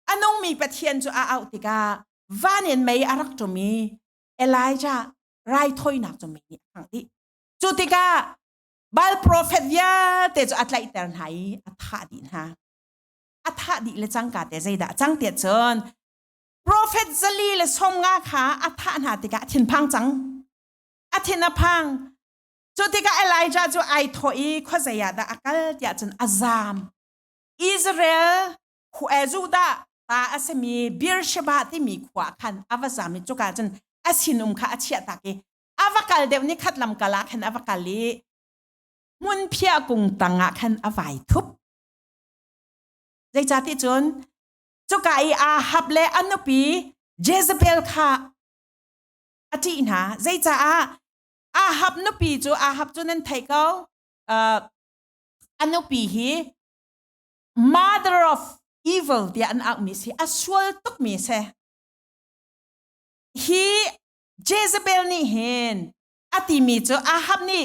อันนงมีปะเทียนจูเอาติกาวานินไม่อารักจูมีเอไลจาไรถ้อยหนักจูมีขังที่จูติกาบาลโปรเฟตยาเตจูอัตไลเตนหายอัฐาดินฮะอัฐาดิเลจังกาเตใจดาจังเตียจนโปรเฟตซาลีเลสมงาขาอัฐานาติกาทินพังจังอัทินพังจุดที่ก็เอไลจาจูไอโทอีข้อใจยาดาอักลยาจนอาซามอิสราเอลหัวจูดาตาอาเซมีบิร์ชบาที่มีขวาคันอาวซามิจุกาจนอาศินุมข้าอาเชียตากีอาวกัลเดวนี่ขัดลำกะลาคันอาวกัลลีมุนเพียกุงตังะคันอวัยทุบใจจัดที่จนจุกาอีอาฮับเลอันนปีเจซเบลค่ะอาทินะใจจ้าอาฮับนปีจูอาฮับจูนั้นไทยเขาอันนปีฮี mother of evil ที่อันอักมิสิอสวลตุกมิเซฮีเจซเบลนี่เห็นอาทิมีจูอาฮับนี่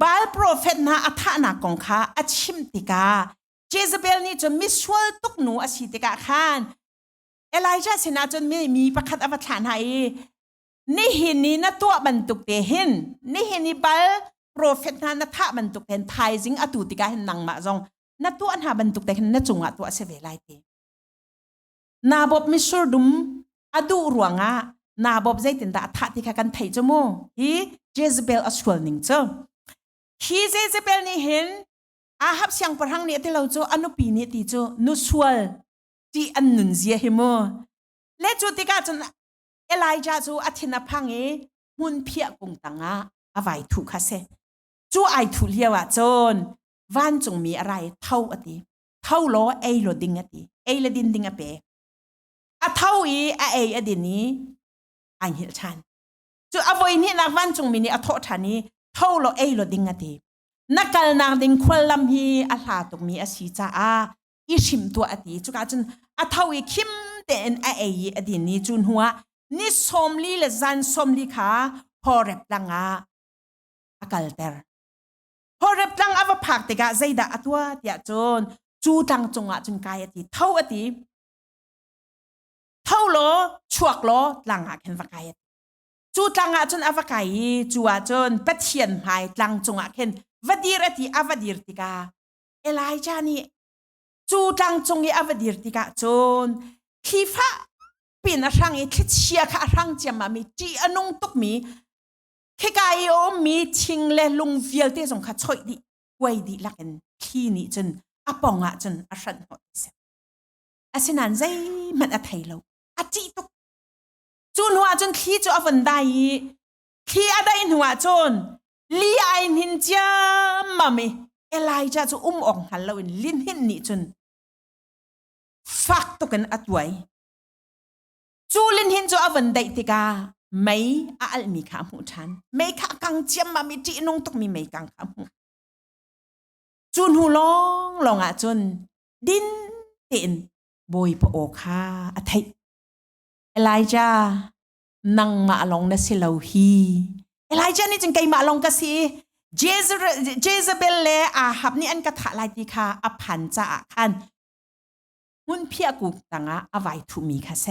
บาลโปรเฟตนาอัฐานักของข้าอาชิมติกาเจซเบลนี่จนมิสวลตุกหนูอาชิติกาขันเอไลจาสินาจนมีประคัดอวตารให้นี่เห็นนี่นะตัวบรรทุกเตหินนี่เห็นนี่บาลโปรเฟตนานะท่าบรรทุกเตนไทยจิงอตุติกาเห็นนังมาจงนะตัวอันหาบรรทุกเตหินนะจงอ่ะตัวเสวไลเตนาบบมิสูดุมอดูรวงอ่ะนาบบใจตินดาท่าติกากันไทยจมูฮีเจซเบลอสวลนิงเจ้าฮีเจซเบลนี่เห็นอาฮับเสียงประหังเนี่ยที่เราจูอนุปีนี่ที่จูนุสวลที่อันนุนเสียหิมและจูติกาจนเอไลจาจูอาทินาพังมุนเพียกุงตังอาไว้ถูกค่ะเซจูไอถูเลียวจนวันจงมีอะไรเท่าอดีเท่าล้อเอโลดิงอดีเอลดินดิงอเปอะเท่าเออดีนี้อันเห็นชันจูอวัยนี่นักวันจงมีนี่อโทษานี้เท่าล้อเอโลดิงอดีนักการนางดิงควลำฮีอาลาตรงมีอาชีจ้าอิชิมตัวอดีจูกาจนอะเท่าคิมเตนอดีนี้จุนหัวนี่สมลีและจันสมลีขาพอเร็บลังอากัลเตอร์พอเร็บลังอวพักติกาใจดาตัวเดียจนจูจังจงจนกายอดีเท่าอดีเท่าโลชวกโลลังเห็นว่าไกายจูจังจนอวกายจูจนเป็ดเทียนหายลังจงเห็นวดีรติอวดีรติกาเอไลจานี่จูจังจงอวดีรติกาจนขีฟ้าปีนร่างคิดเชียร์ข้าร่างจะมามีจีอนงตุกมีแค่กายโอมีชิงเลลุงเฟียลเตสงข้าช่วยดีไว้ดีลักกันที่นี่จนอปองจนอรันหดเสียอาศัยนั้นใจมันอัฐิเราอาจีตุกจูนหัวจนขี้จูอวันได้ขี้อะไรหัวจนลีไอหินจามามีเอไลจาจูองหันเราอินลินหินนี่จนฟักตุกันอัดไว้จูลินหินจูอวันได้ติกาไม่อาลมีขามูชันไม่ขากังเจียมมามีจีนงตุกมีไม่กังขามูจูนหูลองจนดินเต็นบอยปโอคาอัฐิเอไลจานังมาลองนะสิลาฮีเอไลจานี่จึงไกมาลองกสิเจซเบลเลอาฮับนี่อันกระถาลายติคาอภันจ่าคันมุนเพียกุตังอาไว้ทุมีค่ะเซ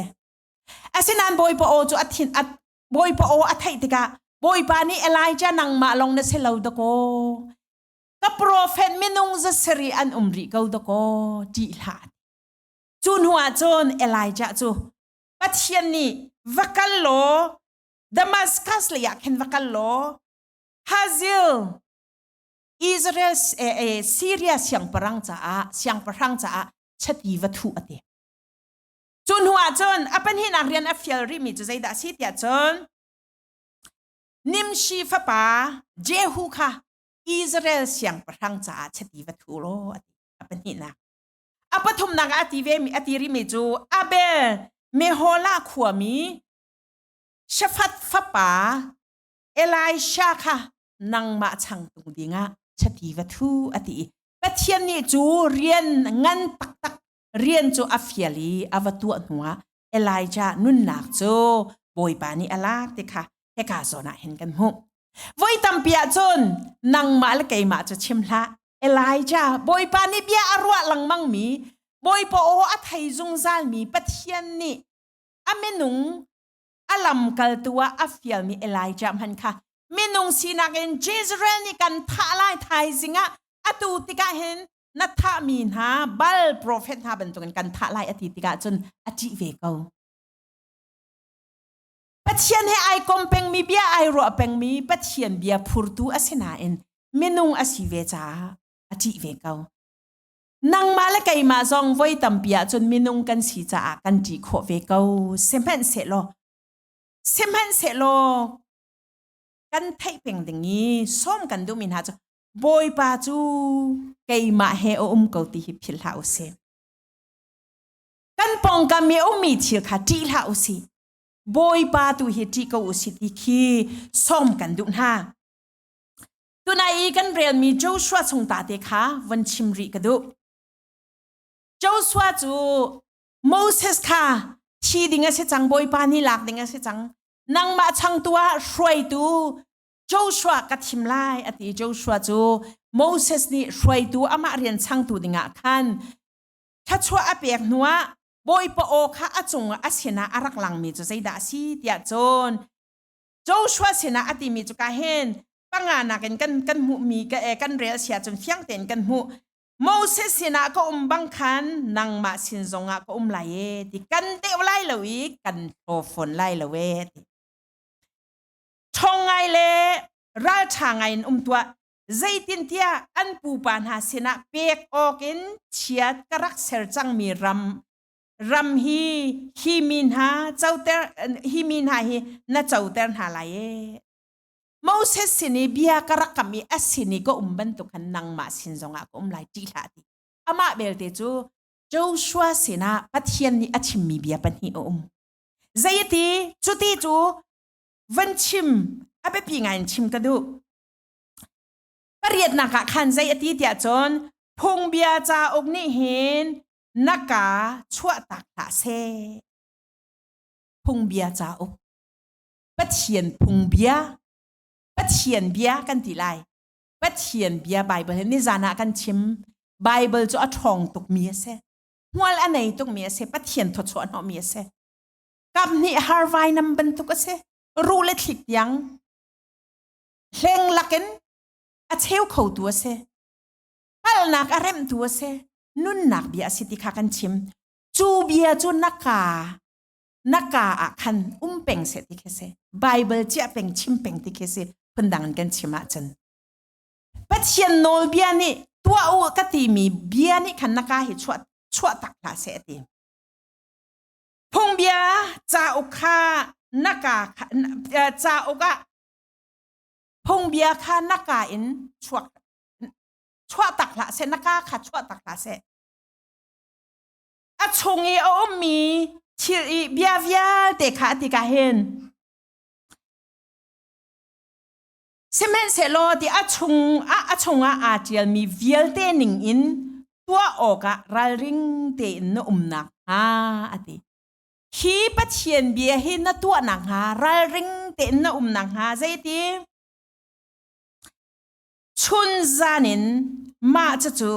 อาศัยนั้นบอยปโอจูอัฐินบอยปโออัฐิติกาบอยปานี่เอไลจานังมาลองนะสิลาดโก ka prophet minung za seri an umri kau to ko ti la chun hua chon Elijah chu pathian ni vakal lo Damascus le ya khen vakal lo Hazil Israel Syria siang perang cha chati wathu ate chun hua chon apan hin arian afial ri mi chu zai da si tia chon Nimshi fa pa Jehu kha Israel siang perang cha chati wathu lo apan hin na apathum na ati ve mi ati ri mi chu Abel Mehola khuami Shaphat fa pa Elisha kha nang ma chang tung dinga chati wathu ati pathian ni chu rian ngan tak tak rian chu afiali avatu nuwa Elijah nun nak chu boy pani alak te kha he ka zona hen kan hu voi tampia chon nang ma la kai ma chu chimla Elijah boy pani bia arwa lang mang mi boy po o athai zung zal mi pathian ni amenung alam kal tuwa afial mi Elijah man kha minung sinakin Jezreel ni kan thalai thai zinga atu tika hen na tha min ha bal prophet ha bentungan kan thalai ati tika chun ati ve ko pathian he ai kompeng mi bia ai ro peng mi pathian bia phurtu asena en minung asive cha ati ve ko nang mala kai ma zong voi tampia chun minung kan si cha kan ti kho ve ko semhan se lo kan thai peng dingi som kan du min ha chu boy pa chu kai ma he o ko ti hi phil ha se kan pong ka mi o mi thil kha ti ha o si boy pa tu hi ti ko si ti khi som kan du ha tu na i kan real mi Joshua chung ta te kha van chim ri ka du Joshua chu Moses kha thi dinga se chang boy pa ni lak dinga se chang nang ma chang tua shroi tu Joshua ka thim lai ati Joshua chu Moses ni shroi tu ama rian chang tu dinga khan tha chwa apek nuwa boy pa o kha achung asena arak lang mi chu zaida si tia chon Joshua sena ati mi chu ka hen panga na kan mu mi ka kan rel sia chun fiang ten kan mu Moses sena ko bang khan nang ma sin zonga ko lai e ti kan te lai lawi kan to fon lai lawe thongai le ra thangai tua zaitin tia an pu pan ha sena pek okin chiat karak ser chang mi ram hi min ha chauter hi min ha hi na chauter ha lai e Moses sini bia karak kami asini ko ban tu kan nang ma sin zonga ko lai ti la ti ama belte chu Joshua sena pathian ni achim mi bia pan hi zaiti chuti chu van chim ape pi ngai chim ka du pariat na ka khan zai ati tia chon phung bia cha ok ni hin naka chua tak ta se phung bia cha ok pathian phung bia pathian bia kan ti lai pathian bia bible ni zana kan chim bible chu a thong tuk mi se hwal anei tuk mi se pathian tho chu no mi se kam ni harvai nam ban tuk se rule thik yang hleng laken a cheu kho tu se hal nak arem tu se nun nak bia siti kha kan chim chu bia chu naka a khan peng se ti khese bible chia peng chim peng ti khese pendangan kan chima chen pathian nol bia ni tua u ka ti mi bia ni khan naka hi chua tak la se ti phung bia cha u kha naka cha u ka phung bia kha naka in chua tak la se naka kha chua tak la se a chungi o mi chi bia te kha ti ka hen semen se lo ti a chunga a tial mi vial te ning in tua oka ral ring te no umna ha ati hi pathian bia hi na tua nang ha ral ring te no umna ha zaiti chun zanin ma chu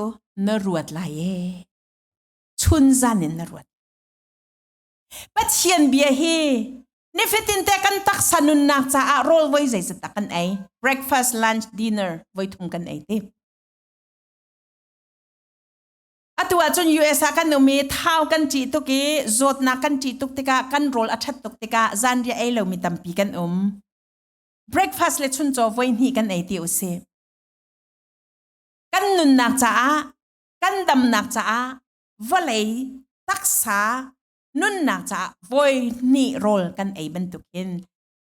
na ruat la ye chun zanin na ruat pathian bia hi ni fitin te kan tak sanun nak cha a rol voi zai sa takan ai breakfast lunch dinner voi thum kan ai te ตัวจน US กันนุมีเท่ากันจีตุกีจดนักกันจีตุกติกากันโรลอัชัดตุกติกาจันเรียเอเลมีตัมปีกันbreakfast เลชุนจอวันนี้กันไอติโอเซกันนุนนักจ้ากันดำนักจ้าวะเลยตักษานุนนักจ้าวันนี้โรลกันไอบันตุกิน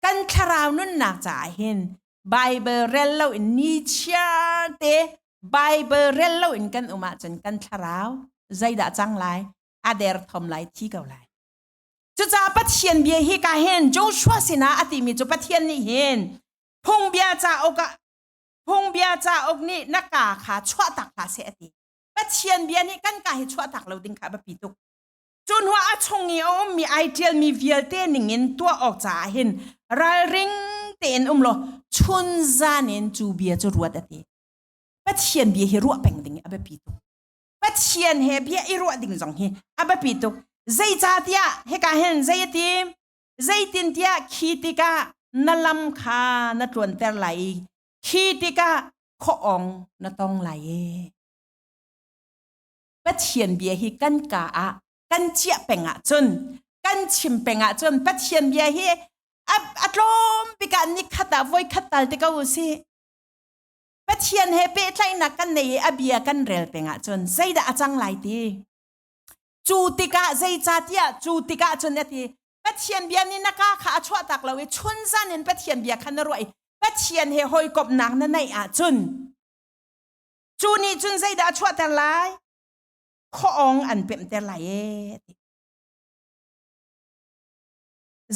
กันคาราวนุนนักจ้าเห็นไบเบิลเรลโลอินนิชาเตไบเบิลเรลโลอินกันอุมาจนกันคาราวใจด่าจังไรอาเดร์ทอมไลที่เก่าไรจุดจ้าปัทเทียนเบียฮีกาเห็นโจชัวสินะอติมีจุปัทเทียนนี่เห็นพงเบียจ้าอกะพงเบียจ้าอกนี่นักกาขาชัวตักขาเสียติปัทเทียนเบียนี่กันกาให้ชัวตักเราดิ้งขาบปีตุกจนหัวอาชงนี้มีไอเดียมีเวียเตนิงินตัวออกจ้าเห็นราริงเต็นโลชุนจานินจูเบียจูรัวดติปัทเทียนเบียให้รัวเป็งดิ้งอาบปีตุกปัทเทียนเฮเบียอีรัวดิ้งจงเฮอาบปีตุกใจจ้าเตียเฮกาเห็นใจตีใจตินเตียขีติกานั่ลำคาณตรวนเตอร์ไหลขีติกาข้อองณต้องไหลปัทเทียนเบียให้กันกากันเจียเป็งจนกันชิมเป็งจนปัทเทียนเบียให้อัดลมปีกันนิขัดไว้ขัดตัลติกาอุสิปัทเทียนเฮเปใจนักกันในอเบียกันเรลเป็งจนใจด่าจังไหลตีจูติกาใจจ้าเตียจูติกาจนเนี่ยทีปัทเทียนเบียนี่นักขาชัวตักเราเวชุนซันเห็นปัทเทียนเบียขันรวยปัทเทียนเฮหอยกบหนักนั่นในจุนจูนี่จุนใจด่าชัวแต่ไรข้อองอันเป็นแต่ไร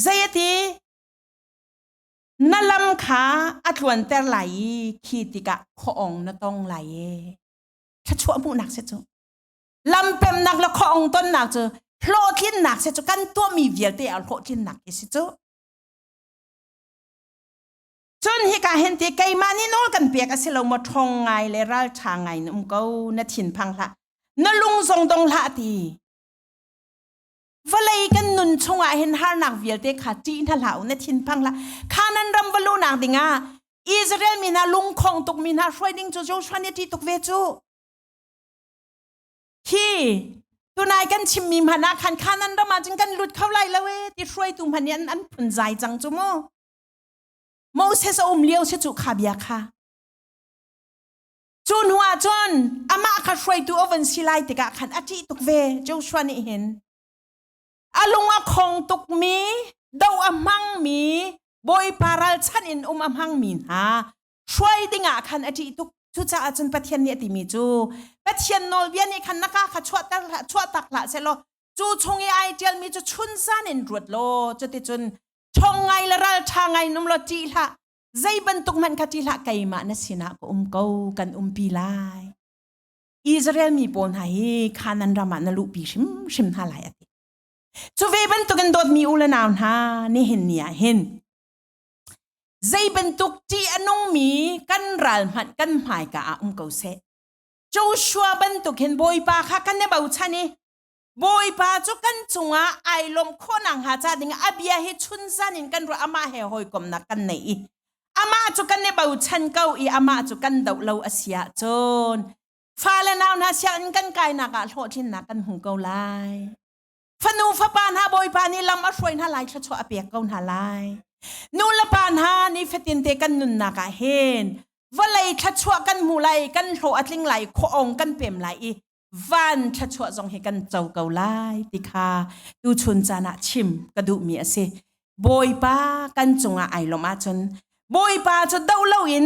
ใจทีนั่นลำขาอัดวนแต่ไหลขีติกะข้อองนั่นต้องไหลถ้าชัวมุหนักเสียจูลำเป็นหนักแล้วข้อองต้นหนักเจอโลที่หนักเสียจูกันตัวมีเวียเตอโลที่หนักเสียจูจนฮิกาเห็นที่ไกมานี่โนกันเปียกสิเราหมดทองไงเลยรัลชางไงนุ่มเก้านาทินพังละนลุงทรงตรงละทีวลัยกันนุนชงเห็นฮาร์นักเวียเตขาจีนทลาวนาทินพังละขานันรำวลูนักดิงาอิสราเอลมีนาลุงคงตุกมีนาช่วยดิ้งโจโจชวนเนี่ยที่ตุกเวจูฮีตัวนายกันชิมมีพนักขันขานันรำมาจึงกันหลุดเข้าไล่แล้วเวที่ช่วยตุงพันยันอันผุนใจจังจูโมโมเสสเลี้ยวเชจุขาเบียค่ะจนหัวจนอามาข้าช่วยตัวอวันสิไลติกะขันอาทิตุกเวเจ้าชวนนี่เห็นอาลุงอาคงตุกมีดาวอามังมีบอยปารัลชันอินอามังมีฮะช่วยดิ้งอาขันอาทิตุกจุจ้าจนปะเทียนเนี่ยติมีจูปะเทียนนอลเบียนี่ขันนักข้าชัวตักละเสโลจูชงไอเดียลมีจูชุนซานินรวดโลจุติจนชงไงละรัลชางไงนุ่มโลจีละใจบันตุกมันคัติละไกมานะสินะก็เกากันปีไลอิสราเอลมีปนให้ขานันรามันนลุปีชิมฮาลายติจูเวบันตุกันโดดมีอุลนาวฮานี่เห็นเนี่ยเห็นใจบันตุกจีอนุมีกันรัลมันกันหมายกะเกาเซโจชัวบันตุกเห็นบอยปาค่ะกันเนี่ยบ่าวชานี่บอยปาจุกันจงไอลมโคนังหาจาดิงอาเบียให้ชุนซานินกันรัวอามาเฮหอยกมนักกันไหนอามาจุกันเนี่ยบ่าวชันเก้าอามาจุกันดาวเลาอาเซียจนฟ้าและนาวนาเซียนกันไกนักโหทินนักกันหูเกาไลฟนูฟ้าปานฮาบอยปานี่ลำอัศวยน่าไลชัดชัวอเปียกเกาหน้าไลนูละปานฮานี่เฟตินเตกันนุนนักเห็นว่าไลชัดชัวกันหูไลกันโหอัดลิงไลโคองกันเปี่ยมไลวันชัดชัวจงให้กันเจ้าเกาไลติคาดูชุนจานะชิมกระดูมีเสบอยปากันจงไอลมาจนบอยปาจะดาวเล่าอิน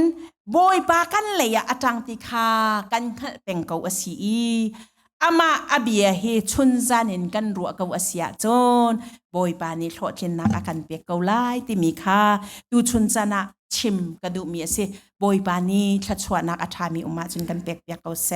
บอยปากันเลยอาจังติคากันเป็นเกาอสีอามาอาเบียเฮชุนจานินกันรัวเกาอเสียจนบอยปานี่โทษเช่นนักอากันเปียกเกาไลติมีคาดูชุนจานะชิมกระดูมีเสบอยปานี่ชัดชัวนักอาชามีอุมาจนกันเปียกเกาแซ